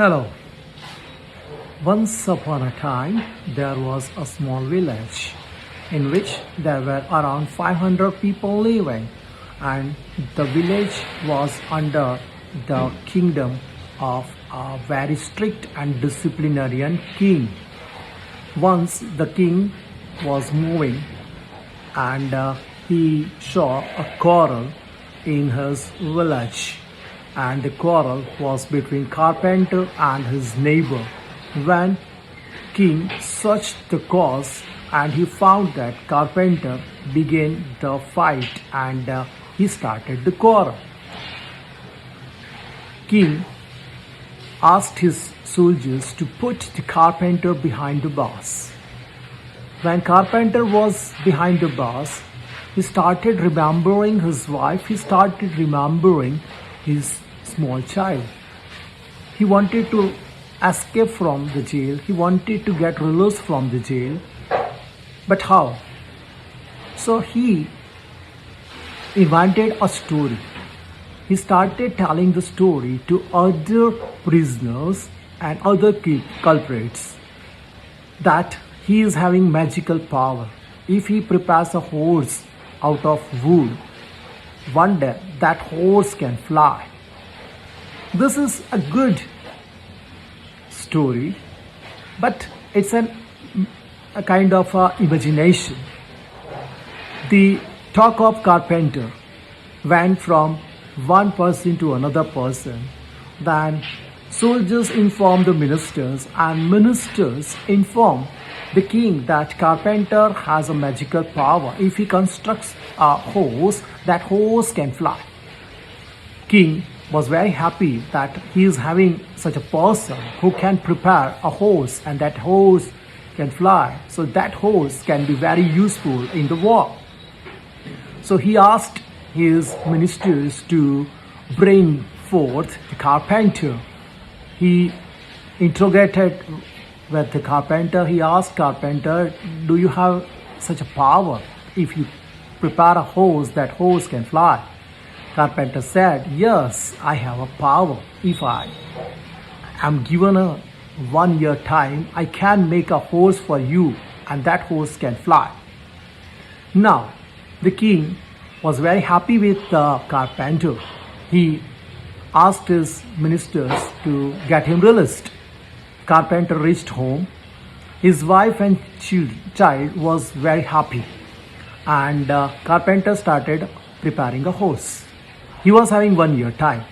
Hello. Once upon a time, there was a small village in which there were around 500 people living, and the village was under the kingdom of a very strict and disciplinarian king. Once the king was moving and he saw a quarrel in his village, and the quarrel was between carpenter and his neighbor. When king searched the cause and he found that carpenter began the fight, and he started the quarrel. King asked his soldiers to put the carpenter behind the bars. When carpenter was behind the bars, he started remembering his wife, he started remembering his small child. He wanted to escape from the jail, he wanted to get released from the jail. But how? So he invented a story. He started telling the story to other prisoners and other culprits that he is having magical power. If he prepares a horse out of wood, one day that horse can fly. This is a good story, but it's a kind of imagination. The talk of carpenter went from one person to another person. Then soldiers informed the ministers, and ministers informed the king that carpenter has a magical power. If he constructs a horse, that horse can fly. King was very happy that he is having such a person who can prepare a horse, and that horse can fly. So that horse can be very useful in the war. So he asked his ministers to bring forth the carpenter. He interrogated with the carpenter. He asked carpenter, do you have such a power? If you prepare a horse, that horse can fly. Carpenter said, yes, I have a power. If I am given a 1 year time, I can make a horse for you, and that horse can fly. Now, the king was very happy with the carpenter. He asked his ministers to get him released. Carpenter reached home. His wife and child was very happy, and carpenter started preparing a horse. He was having 1 year time.